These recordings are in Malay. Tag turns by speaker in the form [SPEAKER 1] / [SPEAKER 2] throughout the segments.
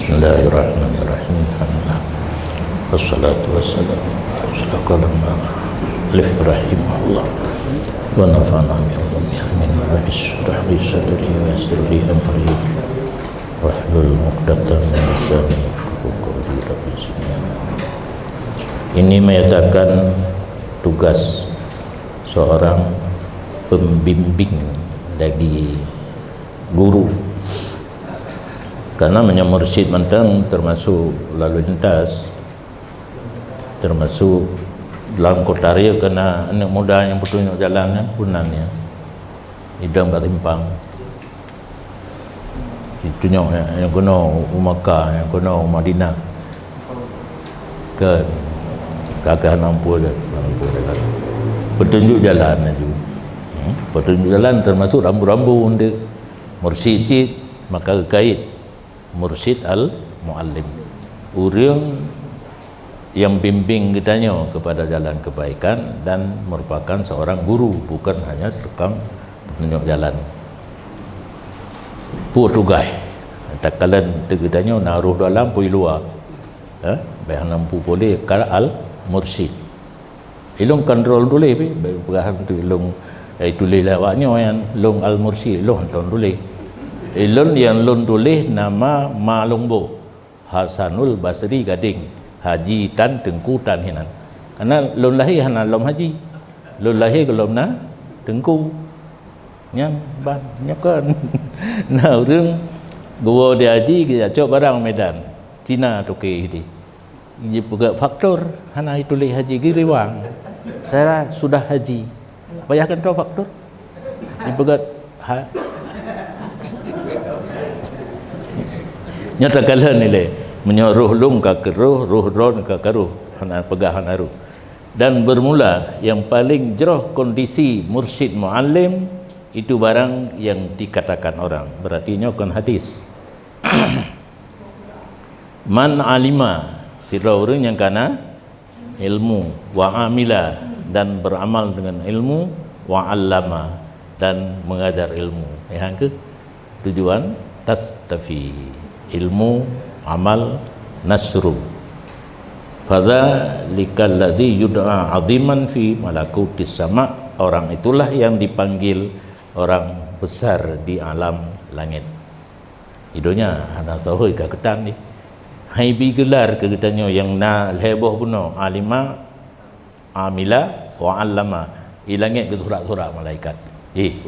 [SPEAKER 1] Bismillahirrahmanirrahim. Alhamdulillah. Wassalatu wassalamu ala kalamah alif rahimahullah wa nafa'na bi'ilmihi amin. Rabbi shrah li sadri wa yassir li amri wahlul 'uqdatam min lisani yafqahu qawli. Ini menyatakan tugas seorang pembimbing bagi guru, karena menyamursid mentang termasuk lalu lintas, termasuk dalam kota Rio, kena anak muda yang petunjuk jalannya punannya hidang berimpang ditunjuk yang kena Makkah, yang kena Madinah ke kakak nampu petunjuk jalan juga. Petunjuk jalan termasuk rambu-rambu untuk mursyid cid, maka kait mursyid al-muallim, orang yang bimbing kitanya kepada jalan kebaikan dan merupakan seorang guru, bukan hanya tukang penunjuk jalan. Pu tugai tak kalian kitanya naruh dalam pui luar, bayang nampu boleh kal al-mursyid ilung kontrol dulu pegahan tu ilung tulis lawaknya yang long al-mursyid long ton tulis ilun yang lun tulis nama Malungbo Hasanul Basri Gading Haji Tan Tengku Tan Hinan, karena lun lahir hana lom haji, lun lahir kelom na Tengku nyang ban nyakan. Nah orang gua dia haji kita cok barang Medan Cina toke ini dia pegang faktor hana tulis haji giriwang saya sudah haji bayarkan tahu faktor dia pegang nyata kalian nilai menyuruh lung ke keruh, ruh ron ke keruh, pegahan haru. Dan bermula yang paling jeroh kondisi mursyid muallim itu barang yang dikatakan orang, berarti nyokan hadis. Man alima, tidak orang yang kana ilmu, wa amila, dan beramal dengan ilmu, wa allama, dan mengajar ilmu. Yang ke tujuan tastafi, ilmu, amal, nasru. Fadzalikal ladzi yud'a 'aziman fi malakutis sama, orang itulah yang dipanggil orang besar di alam langit. Idonya ana tahu ka ketan ni. Hai bi gelar ke ketanyo yang na heboh puno alima, amila, wa allama. Ilangit ke surat-surat malaikat.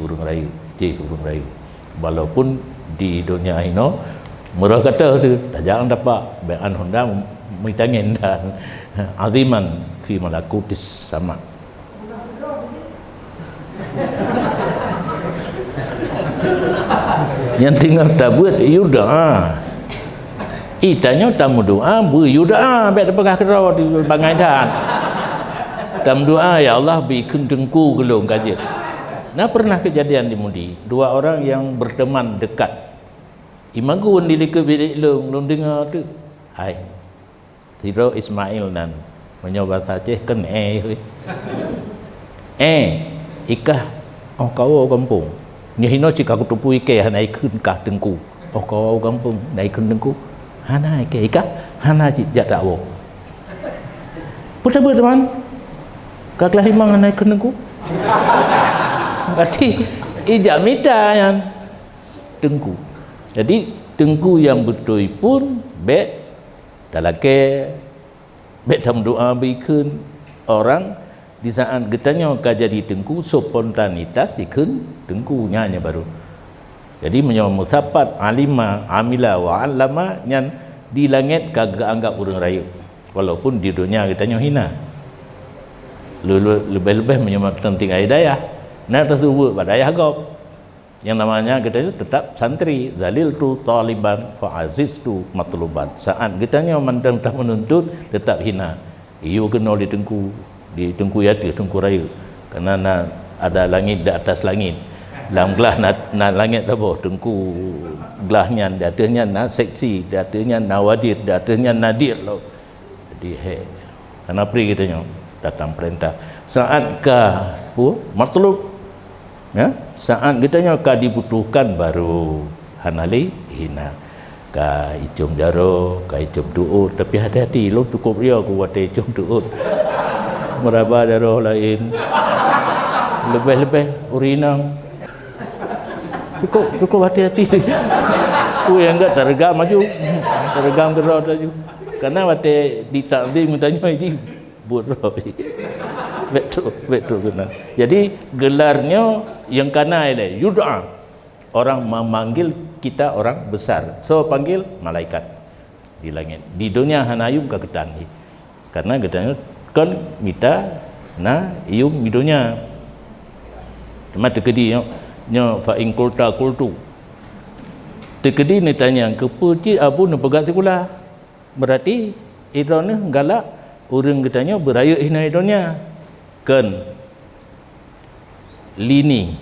[SPEAKER 1] Urung rayu, urung rayu. Walaupun di dunia ino murah kata tu dah jangan dapat bayan Honda mitangin dan aziman fi malakutis sama. Yang tinggal tabut yuda itanya tamu doa bu yuda baik dapatlah kerau di bangai dan tamu doa ya Allah bikin dengku gelung kajet. Nah pernah kejadian di Mudi, dua orang yang berteman dekat. Imagun di lika bilik lung dengar tu. Hai. Tiro Ismail dan menyoba saja kan ikah kau kampung. Nyihino cika aku tupu ike hanai kun kah dengku. Kau kampung naik kun dengku. Hanai ke ikah hana jak dakwo. Putar teman. Kaklah limang hanai kun dengku. Berarti ijak mita yang dengku. Jadi dengku yang betul pun baik dalake baik dalam doa bikin orang di saat getanya ka jadi dengku spontanitas ikun dengku nyanya baru. Jadi menyawa musapat alima amila wa allama nyan di langit kagak anggap urang raya walaupun di dunia getanya hina. Lebih-lebih menyawa penting hidayah. Nah tersebut pada ayah gop yang namanya kita itu tetap santri. Zalil tu taliban fa aziz tu matluban. Saat kitanya mandang tak menuntut tetap hina. Iyo kena di tengku yati tengku raya, karena ada langit di atas langit. Dalam gelah na langit apa tengku gelahnya datanya na seksi, datanya nawadir, datanya nadir lo. Jadi karena pri kitanya datang perintah saat ka matlub ya, saat kitanya ka dibutuhkan baru hanali hina. ka icum jaro, ka icum tuut, tapi hati-hati lo cukup dia aku buat icum tuut. Meraba jaro lain. Lebih-lebih urinang. Cukup hati-hati. Ku yang enggak tergam maju. Tergam gerot maju. Karena wate ditakdim tanya ini buruk. Betul benar. Jadi gelarnya yang kana ini yud'a. Orang memanggil kita orang besar. So panggil malaikat di langit. Di dunia hanayum kagetan. Karena gedanya kan mita na ium di dunia. Cuma tekedi nya fa in qulta qultu. Tekedi ni tanya kepuji abu nu pegat sekula. Berarti idone galak urang gedanya beraya hina idonya. Kan lini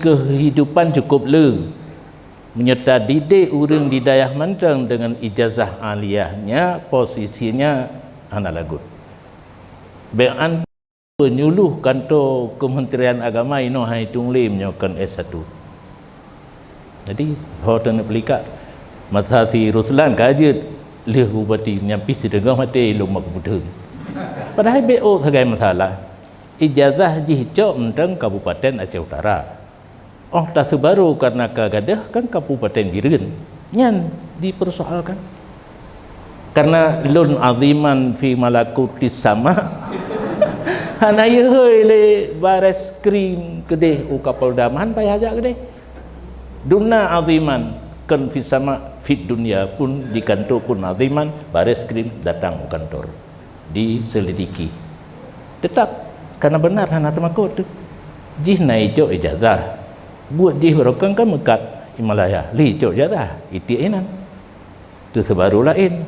[SPEAKER 1] kehidupan cukup le menyerta didik urang di dayah mantang dengan ijazah aliyahnya posisinya anak lagut bean penyuluh kantor Kementerian Agama ino hai tunglim nyokan S1 jadi hotan pelika mathasi ruslan kajut leh ubati nyampi sedengah mati ilmu makbudun padahal BO sebagai masalah ijazah jihcok mentang Kabupaten Aceh Utara. Oh tak sebaru karena kagadah kan Kabupaten Biren. Nyan dipersoalkan. Karena lun aziman fi malakutis sama. Hanaya heuy le bares krim kedeh u Kapolda man payah ajak kedeh. Dumna aziman kan fi sama fit dunia pun di kantor pun aziman bares krim datang ke kantor. Diselidiki. Tetap karena benar anak temakut tu jih naik cok ijazah buat jih berokang kan mekat Himalaya li cok ijazah itiinan tu sebaru lain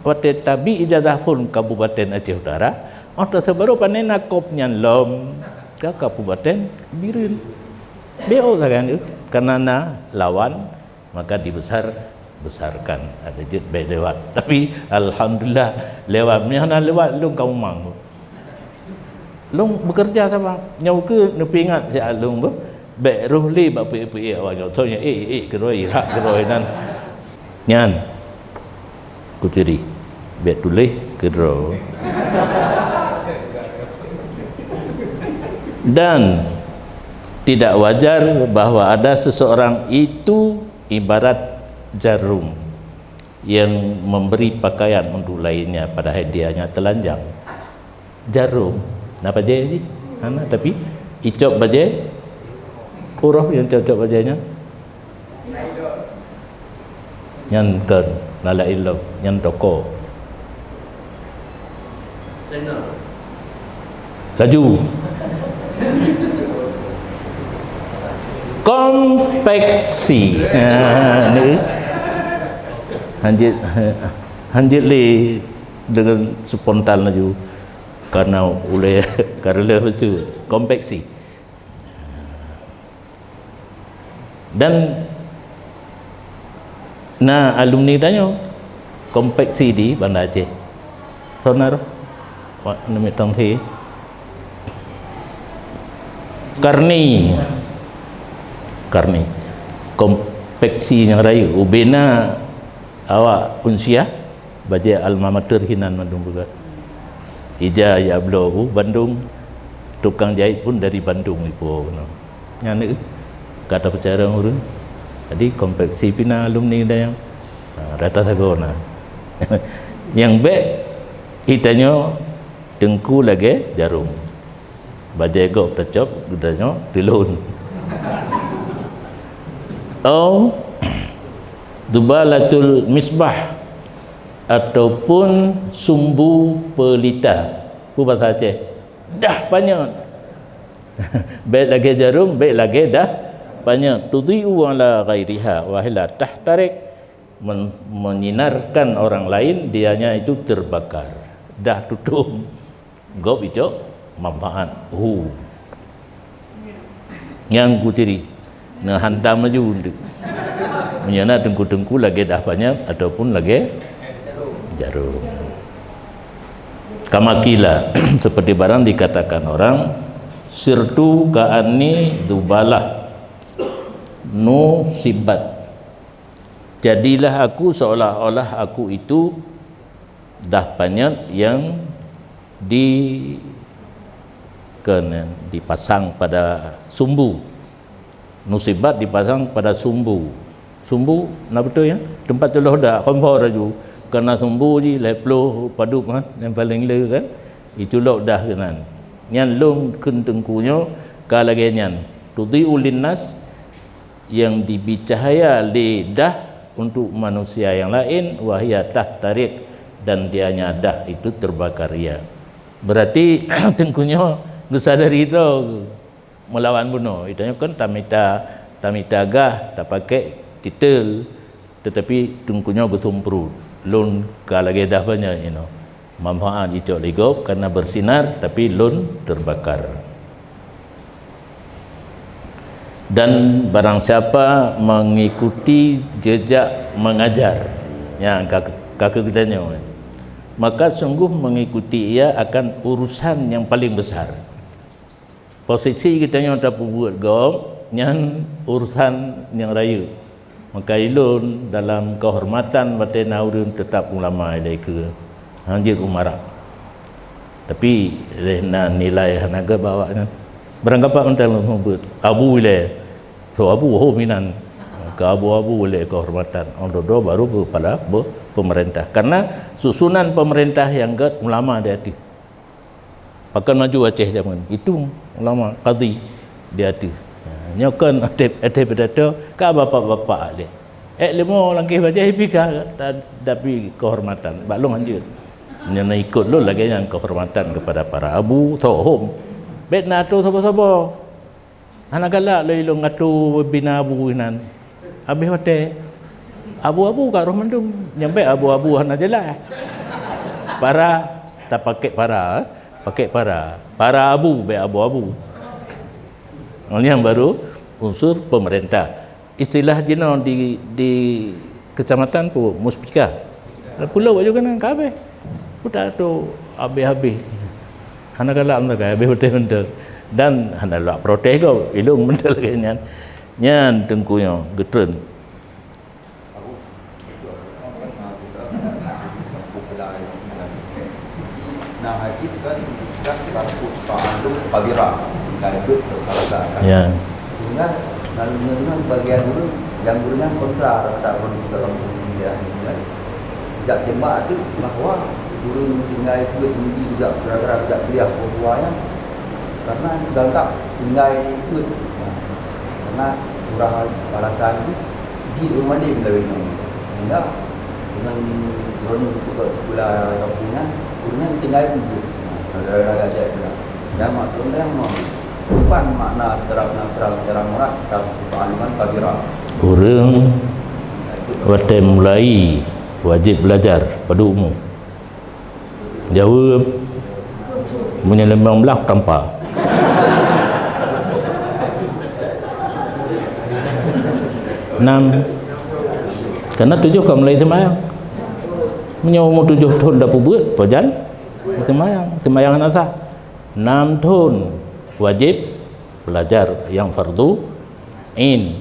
[SPEAKER 1] waktu tabi ijazah pun Kabupaten Aceh Utara waktu sebaru panen nakopnya lom ke Kabupaten Biren BO kan karena na lawan maka dibesarkan ada jet lewat tapi alhamdulillah lewatnya na lewat lu kau mang long bekerja sama nyau ke nepi ingat si alung bah bek rohli ba pe awak nyau tonya keroi hak keroi nan nyan kutiri bek tulis kero dan tidak wajar bahwa ada seseorang itu ibarat jarum yang memberi pakaian untuk lainnya padahal dianya telanjang jarum napa je ni ana tapi icop baje urah yang cocok bajanya nyan kan nala ilmu nyan toko laju konveksi ni hanjit le dengan spontan laju karena oleh karena itu konveksi dan nah alumni tanya konveksi di Banda Aceh sonar nama tangsi karni konveksi yang raya ubena awak unsiah baca alma mater hinan Bandung juga ija ya blogu Bandung tukang jahit pun dari Bandung ipo nyane kata percara urang jadi konveksi pina alumni dayang rata sagona yang baik itanya dengku lagi jarum bajai gok tercop gudanya tilun oh dubalatul misbah ataupun sumbu pelita bu bahasa Aceh dah banyak baik lagi jarum baik lagi dah banyak tudhi'u ala ghairiha wa hila tahtarik menyinarkan orang lain dianya itu terbakar dah tutup gop itu manfaat yang kutiri nah hantam maju menyana dengku-dengku lagi dah banyak ataupun lagi jarum kamakila seperti barang dikatakan orang sirtu ka'ani dubalah nusibat, jadilah aku seolah-olah aku itu dah banyak yang dipasang pada sumbu. Nusibat dipasang pada sumbu. Sumbu nak betul ya, tempat tu dah kompor aju kena sumbu je leploh paduk kan yang paling le kan itu dah kenan nyan lom kentengkunya kalagenyan tudhi'u linnas yang dibicahaya lidah untuk manusia yang lain, wahya tahtarik, dan dianya dah itu terbakar ya. Berarti tengkunya gesadari itu melawan bunuh. Itanya kan tamita gah tak pakai titel, tetapi tengkunya betumpru lun kalage dah banyak manfaat itu ligop karena bersinar tapi lun terbakar. Dan barang siapa mengikuti jejak mengajar yang kakak kitanya, maka sungguh mengikuti ia akan urusan yang paling besar. Posisi kitanya tak buat gop yang urusan yang raya, maka ilun dalam kehormatan batena urun tetap ulama ilaika hanjir umara, tapi lehna nilai hanaga bawa kan beranggapan untuk membut abu ile. So abu minan ke abu-abu oleh kehormatan ondodo baru kepada pemerintah, karena susunan pemerintah yang gat ulama dia tu akan maju Aceh zaman itu ulama qadhi dia tu nyokan ate bedato ka bapak-bapak dia lemo langkih baca hipika tapi kehormatan baklong anjir nyana ikut lo lagi yang kehormatan kepada para abu tohom bet nato sapa-sapa anak galak lo ilong ngatu bina abu inan habis wate abu-abu kat rumah mandung nyampe abu-abu hana jelas para tak pakai para abu be abu-abu ini yang baru unsur pemerintah. Istilah jino di kecamatan tu muspika pulau aja kan kabeh udah tu habis hana galak anda habis betul dan hendak protes kau ilung mental nyan tengkunya getren
[SPEAKER 2] nah haji kan kita paandung pabira dan itu bersalah
[SPEAKER 1] ya
[SPEAKER 2] dengan bagian dulu yang gurunya kontra dalam dunia tidak jemaah itu bahwa guru tinggal itu juga gara-gara tidak kuliah buahnya karena gagap tinggal ikut karena surah balasan di rumah dia bila enggak dengan drone juga pula punya gurunya tinggal ikut gara-gara saya bilang dan maksudnya yang bukan makna terang murat tapi aliman kabira
[SPEAKER 1] orang waktu mulai wajib belajar pada umum jawab menyelembang belak tanpa enam karena 7 kau mulai semayang menyawa 7 tahun dah buat pajan semayang nasa 6 tahun wajib belajar yang fardu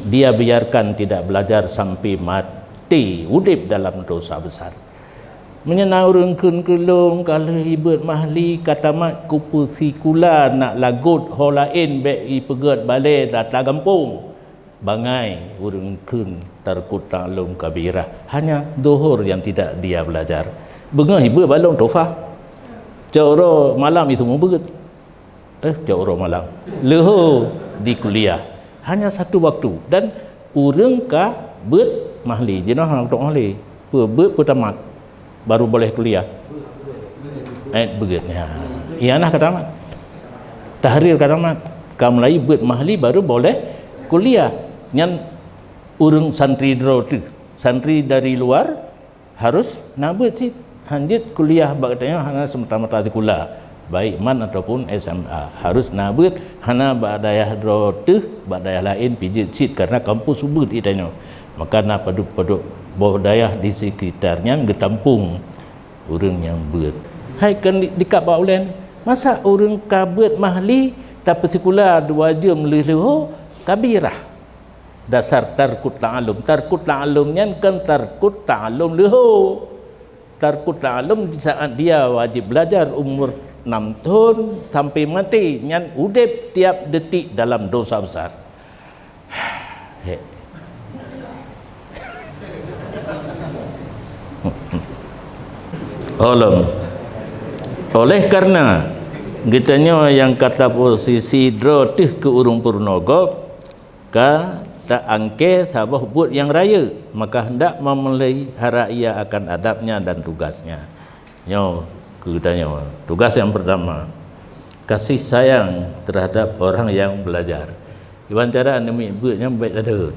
[SPEAKER 1] dia biarkan tidak belajar sampai mati udip dalam dosa besar menyenaurungkeun kelong kalau ibat mahli katamat kupu sikula nak lagut holain be ipegat balik datang kampung bangai urungkeun tarkut ta'lum kabirah hanya zuhur yang tidak dia belajar bengah ibu balong tofah jauh malam itu mau begut jauh malam leho di kuliah hanya satu waktu dan urang ka bet mahli jenah hang tok mahli bet pertama baru boleh kuliah begut ya ianah katamat tahrir katamat kamlai bet mahli baru boleh kuliah nyan urang santri tu santri dari luar harus nabut sih hanjit kuliah bagatnya hanya semata-mata sekolah baik man ataupun SMA harus nabut hana badayah tu badayah lain pijit sit karena kampus subut itanya maka na paduk-paduk budaya di sekitarnya getampung urang yang beut hai kan dekat baulen masa urang kabut mahli tapi sekolah 2 jam leuh kabirah dasar tarkut ta'alum nyan kan tarkut ta'alum leho. Tarkut ta'alum di saat dia wajib belajar umur 6 tahun sampai mati nyan udip tiap detik dalam dosa besar. Oleh karena kitanya yang kata posisi dro tih ke urung purnogo ka tak angke sabah buat yang raya, maka hendak memelihara ia akan adabnya dan tugasnya. Nyo kitanya tugas yang pertama kasih sayang terhadap orang yang belajar. Iwan cara demi buatnya baik ada.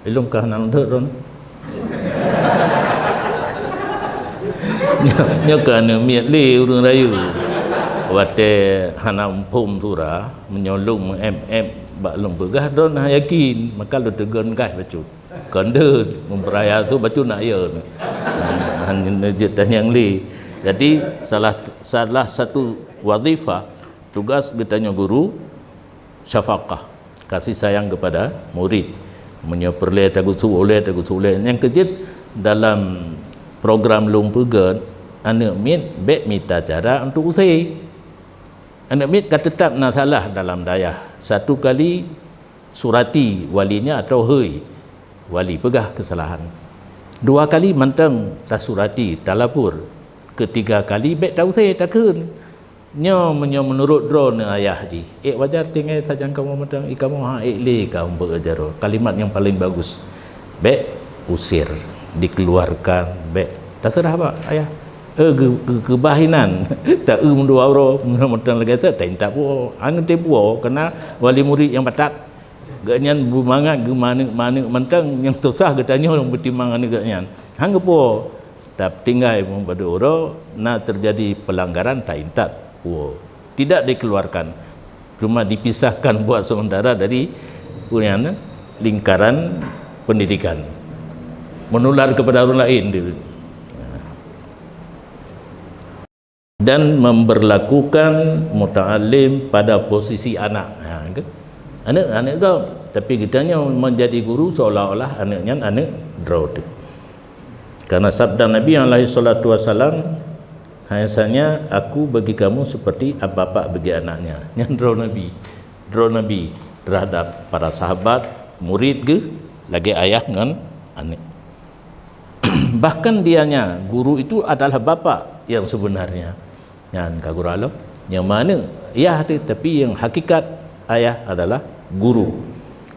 [SPEAKER 1] Ilung kah nang ron. Nyo kan miat li urang raya. Wate hana umpum tura menyolong mm bak long begah don yakin maka lu tegon gai bacu. Konde memperaya tu bacu nak ya. Han jetan yang li. Jadi salah satu wazifah tugas getanya guru syafaqah, kasih sayang kepada murid. Menyeperle tagu oleh yang kejit dalam program lumpugan anak mit bek mita cara untuk usai. Anak mit kata tetap nak salah dalam dayah. Satu kali surati walinya atau hei wali pegah kesalahan. 2 kali mantang tak surati tak lapor. Ketiga kali bek tak usai tak kun. Nyo menurut drone ayah di. Wajar tinggal saja kamu mantang kamu le kamu belajar. Kalimat yang paling bagus. Bek usir, dikeluarkan, bek. Tak serah apa ayah. Kebahinan tak mendua euro mentang lagi tak tak po angin tempo kena wali murid yang batak ganyan bumangat gemana mentang yang susah katanya orang bertimbangan ganyan hang po tak tinggal pada euro na terjadi pelanggaran tak intat po tidak dikeluarkan cuma dipisahkan buat sementara dari punya lingkaran pendidikan menular kepada orang lain dan memberlakukan muta'alim pada posisi anak. Anak kau, tapi kitanya menjadi guru seolah-olah anaknya anak draud. Karena sabda Nabi alaihi salatu wasalam, "Hayasanya aku bagi kamu seperti bapak bagi anaknya." Yang draud Nabi terhadap para sahabat, murid ke, lagi ayah dengan anak. Bahkan dianya guru itu adalah bapak yang sebenarnya. Yang kaguralo yang mana ya tapi yang hakikat ayah adalah guru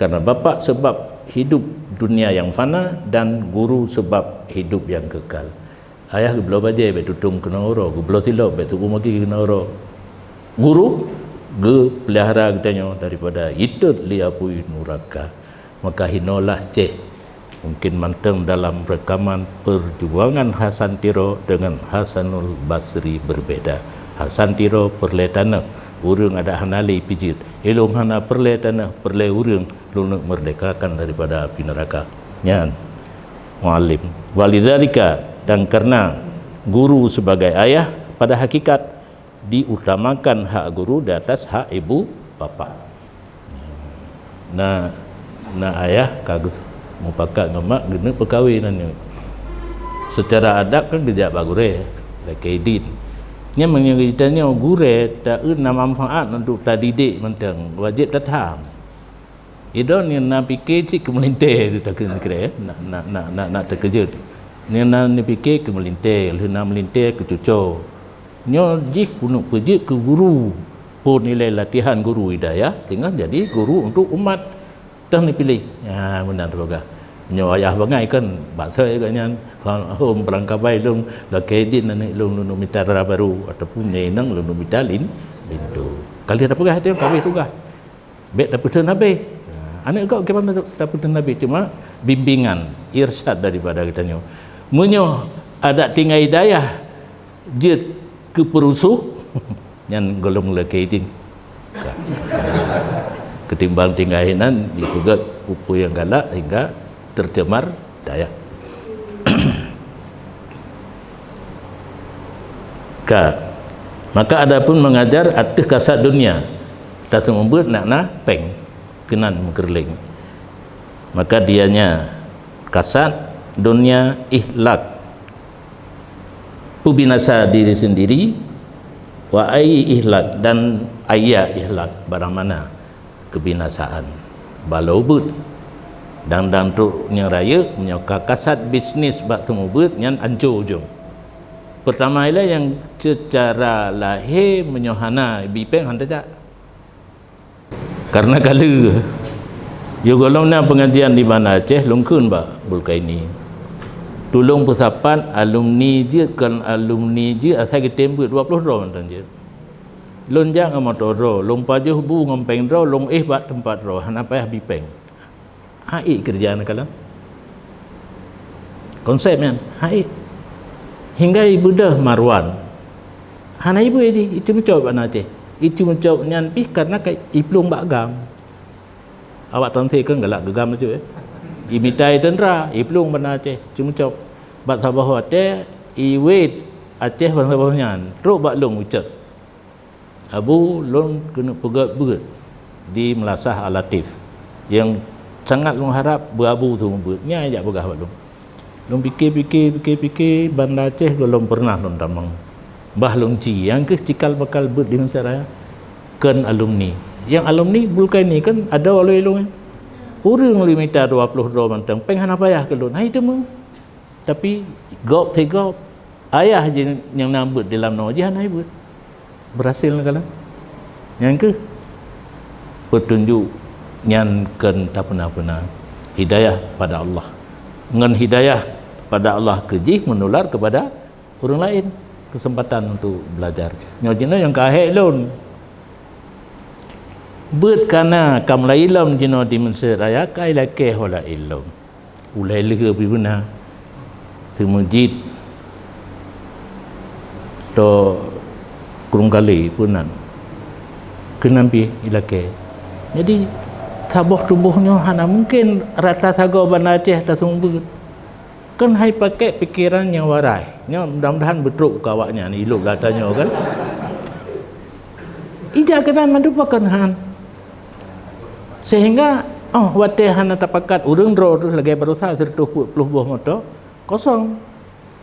[SPEAKER 1] karena bapa sebab hidup dunia yang fana dan guru sebab hidup yang kekal. Ayah geblo baje betutung kena oro geblo tilo betu umagi kena oro guru ge pelihara katanya daripada itu liapui nuraka maka hinolah ceh mungkin manteng dalam rekaman perjuangan Hasan Tiro dengan Hasanul Basri berbeda. Hasan Tiro perle tanah urang ada hanali pijit elong hana perle tanah perle urang lunak merdekakan daripada api neraka nyan muallim walidzalika dan karena guru sebagai ayah pada hakikat diutamakan hak guru di atas hak ibu bapa. Nah ayah kagus mupakat ngamak guna perkahwinan secara adab kan gejak bagure lakaidin nya menyeritanya gure tak na manfaat untuk tadidik mentang wajib tatam idon yang nak fikir cik kemelintir tu tak kira nak terkejut ni nak fikir kemelintir nak melintir ke cucu nyo jik kunuk pejik ke guru pun nilai latihan guru hidayah tinggal jadi guru untuk umat tang dipilih benar juga nyo ayah bangai kan bahasa agaknya hom perangkapai lung lakaidin ni lung minta baru ataupun nang lung minta lindu kali ada pegah dia kawin tugas bet dapat nabi anak kau ke mana dapat nabi cuma bimbingan irsyad daripada katanya munyo ada tinggal hidayah je ke perusuh yang golong lakaidin ketimbang tinggahinan dipegat pupu yang galak hingga tercemar daya. Maka adapun mengajar arti kasat dunia tak semua nak peng kenan mengkerling maka dianya kasat dunia, ihlak pubinasa diri sendiri, wa ai ihlak dan ayya ihlak barang mana kebinasaan balau but dan tu nya raya nya kasat bisnis bak semua but nyan ancur ujung. Pertama ialah yang secara lahir menyohana bipeng hantar tak. Karena kala yo golong na pengajian di mana Aceh lungkun ba bulkai ini. Tolong persapan alumni je kan alumni je asal kita tembut 20 ro mantan je. Lonjang motor ro, long pajuh bu ngompeng ro, long bak tempat ro, hana payah bipeng. Hai kerjaan kala. Konsep kan, hai. Hingga ibu dah Marwan. Hana ibu je, itu mencoba nak Aceh. Itu mencoba nyan pi karena kai iplung bak gam. Awak tanti kan galak gegam tu imitai tendra iplung bana Aceh cuma cop bak sabah hote iwit Aceh bang sabah nyan truk bak long ucap abu long kena pegat beut di Melasah Al-Latif yang sangat long harap berabu tu beut nya ajak pegah bak long fikir banda Aceh golong pernah long tamang bah long ci yang ke cikal bakal beut di Malaysia Raya kan alumni yang alumni bulkai ni kan ada oleh long urang limita 20 dolar mantang peng hana payah ke lon hai temu tapi gop tegop ayah je yang nambut dalam no je hana ibut berhasil kala yang ke petunjuk nyan kan tak pernah hidayah pada Allah ngan hidayah pada Allah keji menular kepada orang lain kesempatan untuk belajar nyojina yang kahek lon beut kana kam la ilm jino di Malaysia Raya kai la ke hola ilm ulai lega pi benar semujid to kurung kali punan kenampi ilake jadi sabah tubuhnya hana mungkin rata sago bana Aceh ta sumbeut kan hai pakai pikiran yang warai nya mudah-mudahan betruk kawaknya ni iluk gatanya kan ija kena mandupakan han sehingga wate hana tapakat urang dro tu lagi berusaha 120 buah motor kosong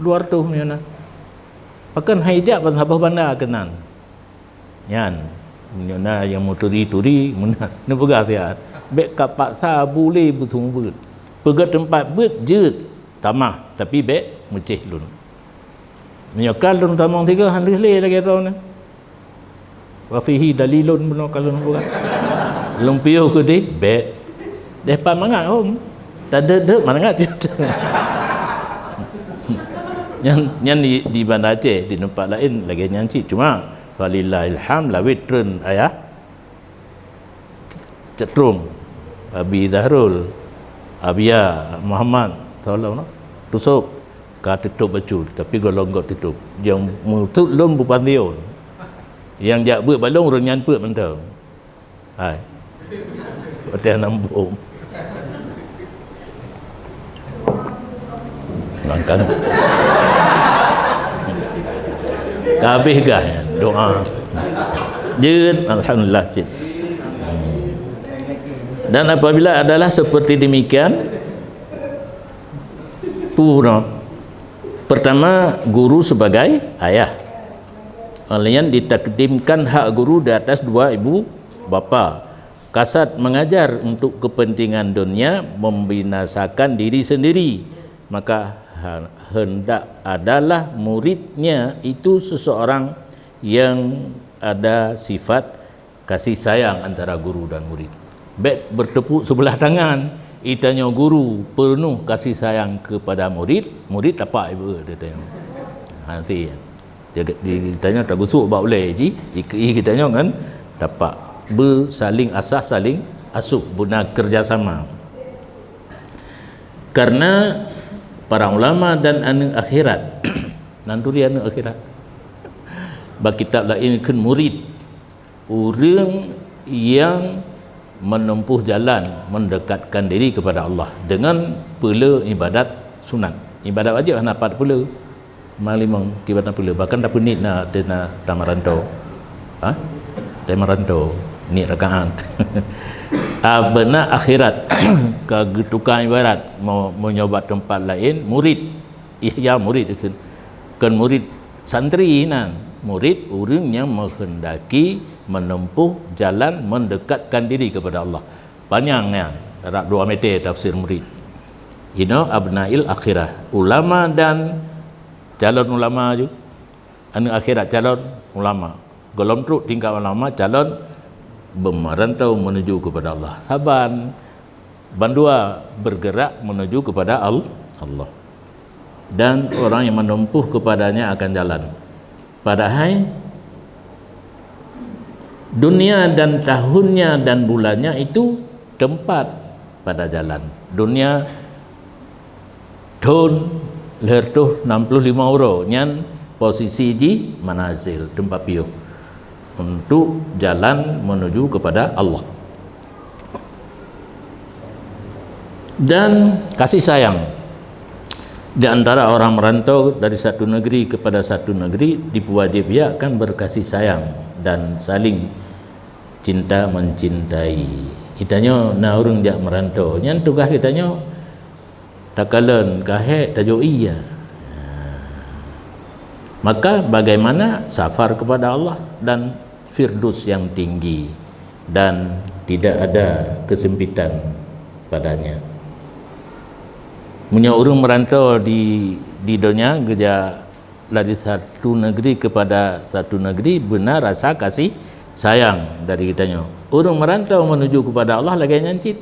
[SPEAKER 1] luar tu nyana pakan haijak ban sabah banda kenan yan nyana yang moturi-turi muna ne pegah tiat bek kapak sa boleh busung beut pegat tempat beut jeut tamah tapi bek meceh lun menyokal lun tamang 3 han le lagi tau ne wa fihi dalilun beno kalau bukan lumpio ke di bek depan mangat om tak ada mangat yang di Bandar Aceh di tempat lain lagi nyanci cuma walillahil ham lawit trun ayah cetrum Abi Dahrul Abia Muhammad tolong tusuk ka tutup baju tapi golong gok tutup yang mutut lum bupandion yang jak beut balong orang nyan peut mentang hai hotel nambung langkan kabeh gah doa jeun alhamdulillah cik dan apabila adalah seperti demikian pura pertama guru sebagai ayah kalian ditakdimkan hak guru di atas dua ibu bapa kasat mengajar untuk kepentingan dunia membinasakan diri sendiri maka hendak adalah muridnya itu seseorang yang ada sifat kasih sayang antara guru dan murid baik bertepuk sebelah tangan itanya guru penuh kasih sayang kepada murid tapak ibu dia tanya nanti dia ditanya tak gusuk bak boleh ji kita tanya kan tapak bersaling asas saling asuh guna kerjasama karena para ulama dan anak akhirat nanturi anak akhirat bak kitab lain kan murid orang yang menempuh jalan mendekatkan diri kepada Allah dengan pula ibadat sunat ibadat wajib nak dapat pula malimang ibadat pula bahkan tak punit nak dena tamarantau ha tamarantau ni rakaat benar akhirat ke tukang ibarat mau nyoba tempat lain, murid murid kan murid santri nan, murid orang yang menghendaki menempuh jalan mendekatkan diri kepada Allah. Panjangnya darat 2 meter tafsir murid. Abnail akhirah, ulama dan calon ulama juga. Anu akhirat calon ulama. Golong truk tingkat ulama calon merantau menuju kepada Allah. Saban bandua bergerak menuju kepada Allah. Dan orang yang menempuh kepadanya akan jalan. Padahal dunia dan tahunnya dan bulannya itu tempat pada jalan. Dunia tahun lahir tu 65 euro nyan posisi di manazil tempat piuh untuk jalan menuju kepada Allah. Dan kasih sayang di antara orang merantau dari satu negeri kepada satu negeri diwajibkan berkasih sayang dan saling cinta mencintai. Itanya na orang jak merantau nyan tugas kitanya takalan kahek tajuk iya. Maka bagaimana safar kepada Allah dan firdaus yang tinggi dan tidak ada kesempitan padanya. Punya orang merantau di dunia kerja dari satu negeri kepada satu negeri benar rasa kasih sayang dari kitanya. Orang merantau menuju kepada Allah lagi nyancit,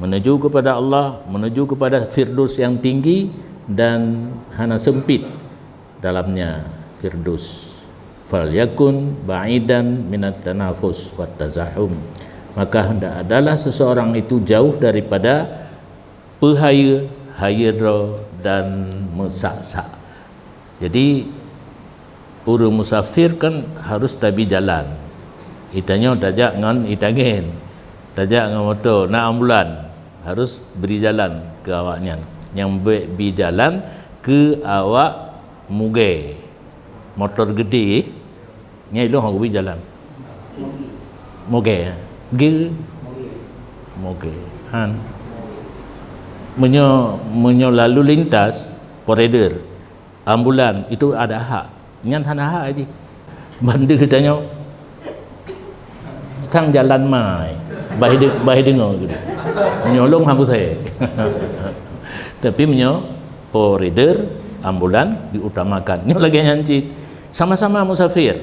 [SPEAKER 1] menuju kepada Allah, menuju kepada firdaus yang tinggi dan hana sempit dalamnya firdaus. Falyakun ba'idan minat tanafus wat tazahum. Maka hendak adalah seseorang itu jauh daripada hayadra dan mesak-sak. Jadi orang musafir kan harus tabi jalan. Itanya tajak ngan itagen, tajak ngan motor, nak ambulan harus beri jalan ke awaknya. Yang beri jalan ke awak muge motor gede nya ilong hang beri jalan. Moge moge han menyo lalu lintas koridor ambulan itu ada hak nyan hana hak aja bandu kitanya sang jalan mai bahi dengar gitu menyolong hang saya tapi menyo koridor ambulan diutamakan. Ini lagi nyancit sama-sama musafir.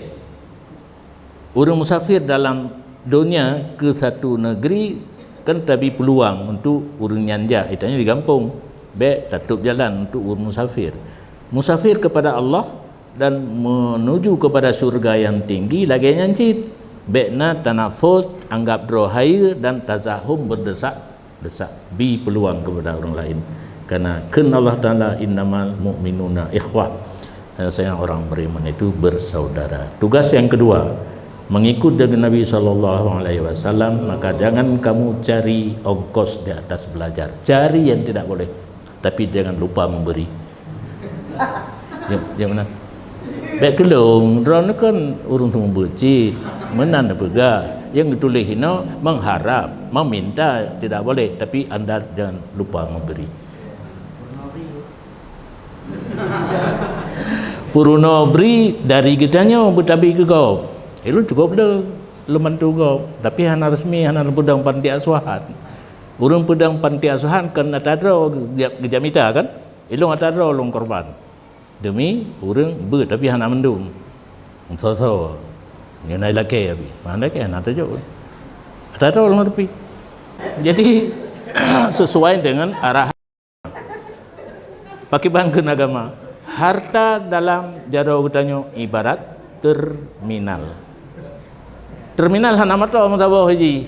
[SPEAKER 1] Orang musafir dalam dunia ke satu negeri kan tapi peluang untuk orang nyanja itanya di kampung baik tutup jalan untuk orang musafir kepada Allah dan menuju kepada surga yang tinggi lagi nyancit baikna tanafus anggap rohaya dan tazahum berdesak bi peluang kepada orang lain. Karena Allah Ta'ala innamal mu'minuna ikhwah, sayang orang beriman itu bersaudara. Tugas yang kedua mengikut dengan Nabi SAW, maka jangan kamu cari ongkos di atas belajar, cari yang tidak boleh, tapi jangan lupa memberi. Yang mana? Baik kelong, drone kan urung semua becik, menan pegah. Yang ditulis ini mengharap, meminta tidak boleh, tapi anda jangan lupa memberi. Puruno beri dari kitanya betabi ke kau. Lu cukup dah leman tu kau. Tapi hana resmi hana pedang panti asuhan. Urang pedang panti asuhan kan atadro gejamita kan. Ilung atadro long korban. Demi urang ber tapi hana mendung. So. Ni nai laki abi. Mana ke hana tajuk. Atadro long tepi. Jadi sesuai dengan arahan pakai bangkeun agama. Harta dalam jaro utanyo ibarat terminal. Terminal hana mato masabau haji.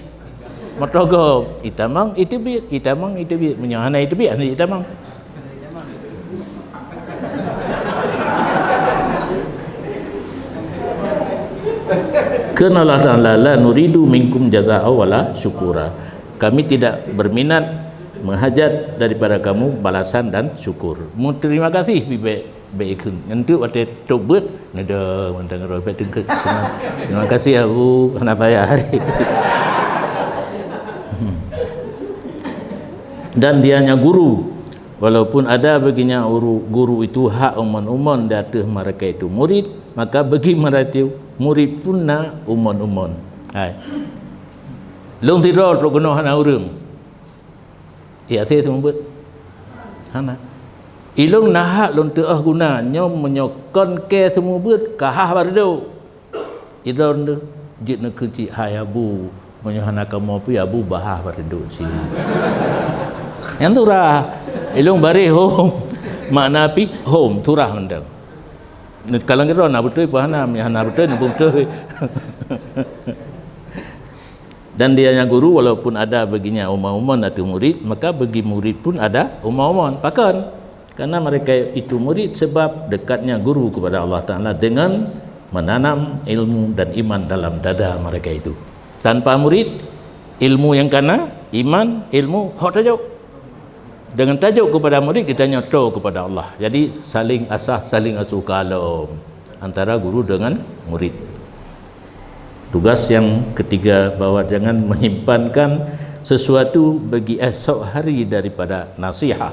[SPEAKER 1] Matogo itamang itibit menyahana itibit hana itamang. Kana Allah Ta'ala la nuridu minkum jazaa'a wala syukura. Kami tidak berminat menghajat daripada kamu balasan dan syukur. Mu terima kasih baik nanti waktu tobat nada mentang roh terima kasih aku kenapa ya hari dan dianya guru, walaupun ada baginya guru itu hak umon-umon di atas mereka itu murid, maka bagi mereka murid pun na umon-umon. Hai. Long tidur ro kena hana urang. Ya saya tu buat. Hana. Ilung nahak long teah guna nyom menyokon ke semua buat kahah bardo. Idon tu jit nak kecil hai abu menyohana kamu pi abu bahah bardo si. Yang tu rah ilung bari home makna pi home tu rah mendang. Kalau kita nak betul pahana hana betul nak betul. Dan dia yang guru walaupun ada baginya umman-umman atau murid, maka bagi murid pun ada umman-umman. Pakan karena mereka itu murid sebab dekatnya guru kepada Allah Ta'ala dengan menanam ilmu dan iman dalam dada mereka itu. Tanpa murid, ilmu yang kana, iman, ilmu hak tajuk. Dengan tajuk kepada murid, kita nyoto kepada Allah. Jadi saling asah, saling asuh kalam antara guru dengan murid. Tugas yang ketiga, bahawa jangan menyimpankan sesuatu bagi esok hari daripada nasihat.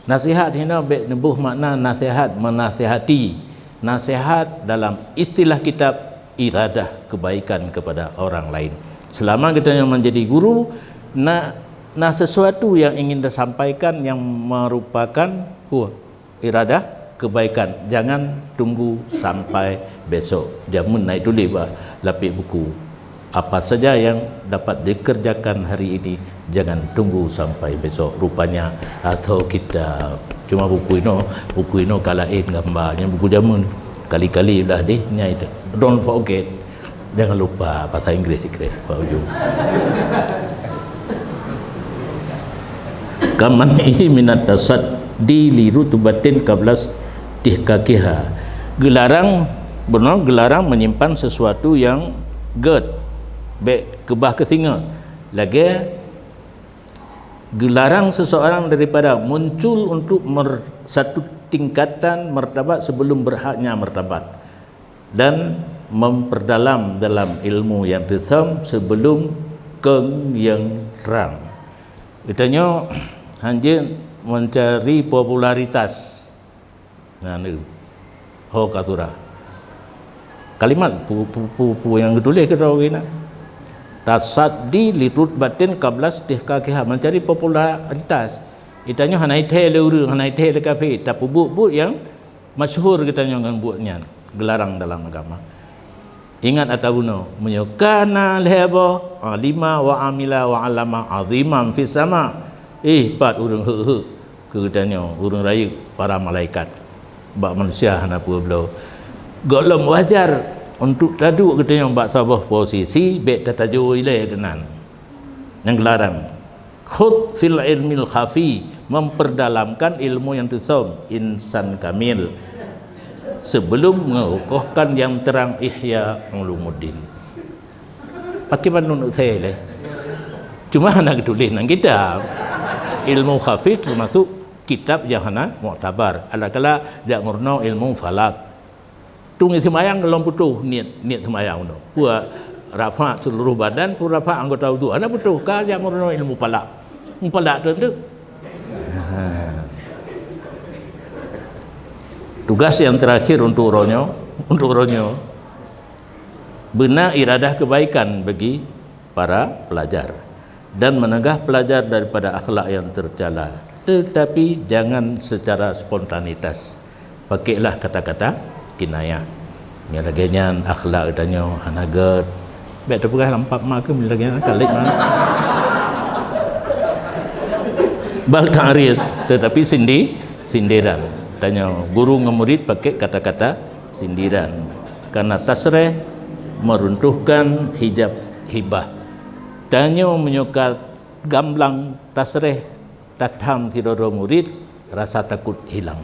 [SPEAKER 1] Nasihat ini nebuh makna nasihat, menasihati. Nasihat dalam istilah kitab iradah kebaikan kepada orang lain. Selama kita yang menjadi guru, nah sesuatu yang ingin disampaikan yang merupakan iradah kebaikan, jangan tunggu sampai besok. Jamun naik tulis lapik buku apa saja yang dapat dikerjakan hari ini, jangan tunggu sampai besok. Rupanya atau kita cuma buku ini kalain gambarnya buku jamun kali-kali belah deh nyai itu. Don't forget, jangan lupa bahasa Inggris dikira ujung. Kamani minat tasaddi li rutubatin qablas tihkakiha. Gelarang menyimpan sesuatu yang kebah ke singa. Lagi gelarang seseorang daripada muncul untuk satu tingkatan martabat sebelum berhaknya martabat, dan memperdalam dalam ilmu yang tesam sebelum keng yang terang. Katanya hanya mencari popularitas. Nah ni ho katura kalimat pu yang ditulis ke rawina tasaddi li rutbatin qablas tihkakiha, mencari popularitas. Itanya hanai the le urang hanai the le kafe tapi buat yang masyhur katanya dengan buatnya gelarang dalam agama. Ingat atabuno menyukana lehabo alima wa amila wa alama azimam fis sama. Pat urang ke katanya urang raya para malaikat bak manusia hana apa belau golom wajar untuk taduk katanya bak sabah posisi bek tataju ile kenan yang gelarang khud fil ilmil khafi, memperdalamkan ilmu yang tusam insan kamil sebelum mengukuhkan yang terang Ihya Ulumuddin. Pakai menurut saya lah cuma nak tulis nang kitab ilmu khafi termasuk kitab yang hana muktabar. Alakala dia murno ilmu falak tung semayang belum putuh niat semayang tu puak rafa seluruh badan pun rafa anggota wudu ana putuh ka dia murno ilmu falak tu tugas yang terakhir untuk ronyo benar iradah kebaikan bagi para pelajar dan menegah pelajar daripada akhlak yang tercela, tetapi jangan secara spontanitas. Pakailah kata-kata kinayah. Milagian akhlak katanya hanagat. Baik terpegah lampak mak ke milagian kalik mana. Bal ta'rid, tetapi sindiran. Tanya guru dengan murid pakai kata-kata sindiran. Karena tasrih meruntuhkan hijab hibah. Tanya menyukar gamblang tasrih tatam tidoro murid, rasa takut hilang.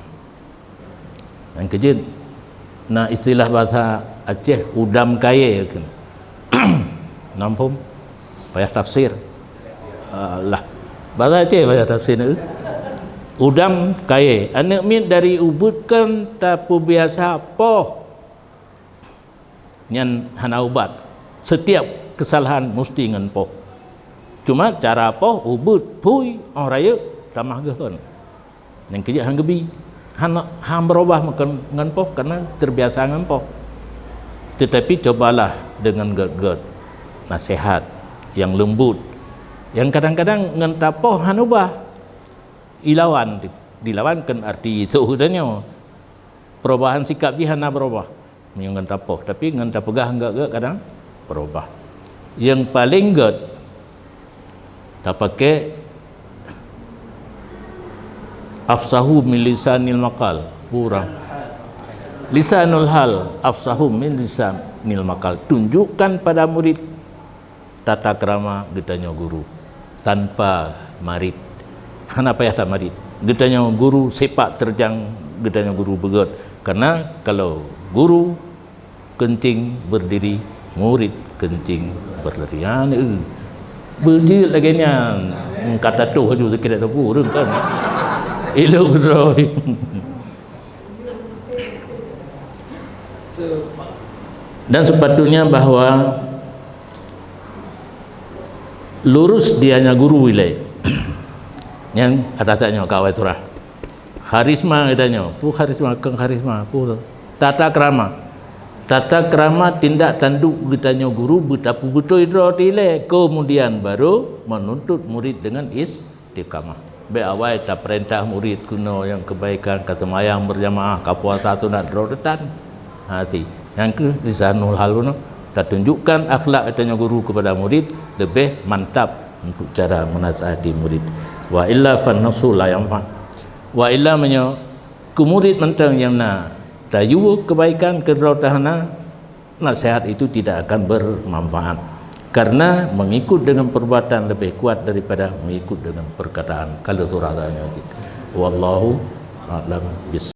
[SPEAKER 1] Yang kejut nah istilah bahasa Aceh udam kaya kan. Nampum payah tafsir. Lah bahasa Aceh payah tafsir ni. Udam kaya anak min dari ubudkan tapu biasa poh nyan hana ubat. Setiap kesalahan mesti dengan poh. Cuma cara poh ubud pui orang raya tamah gehon yang kerja hang gebi hang berubah makan ngan poh karena terbiasa ngan poh. Tetapi cobalah dengan gad nasihat yang lembut, yang kadang-kadang ngan tapoh han ubah ilawan dilawankan arti itu hudanya perubahan sikap dia hana berubah ngan tapoh, tapi ngan tapegah enggak kadang berubah. Yang paling gad tak pakai afsahu min lisanil maqal, kurang lisanul hal afsahu min lisanil maqal. Tunjukkan pada murid tata krama getanya guru tanpa marit. Kenapa ya tak marit? Getanya guru sepak terjang getanya guru begot. Karena kalau guru kencing berdiri, murid kencing berlarian. Berjil lagi nya kata tu haju sekira tu kurang kan. Elok roy. Dan sepatutnya bahwa lurus dianya guru wilayah yang atasnya kawai surah karisma adanya pu karisma keng karisma pu tata krama tindak tanduk getanya guru betapu betul idrotile, kemudian baru menuntut murid dengan istiqamah. Be awal tak perintah murid kuno yang kebaikan kata mayang berjamaah kapuasa tu nak drodetan hati yang ke lisanul haluno tak tunjukkan akhlak adanya guru kepada murid lebih mantap untuk cara menasihati murid. Wa illa fan nasu la yanfa, wa illa menyo ke murid mentang yang na tayu kebaikan kedrautahana nasihat itu tidak akan bermanfaat, karena mengikut dengan perbuatan lebih kuat daripada mengikut dengan perkataan. Kalau suratanya gitu. Wallahu a'lam bis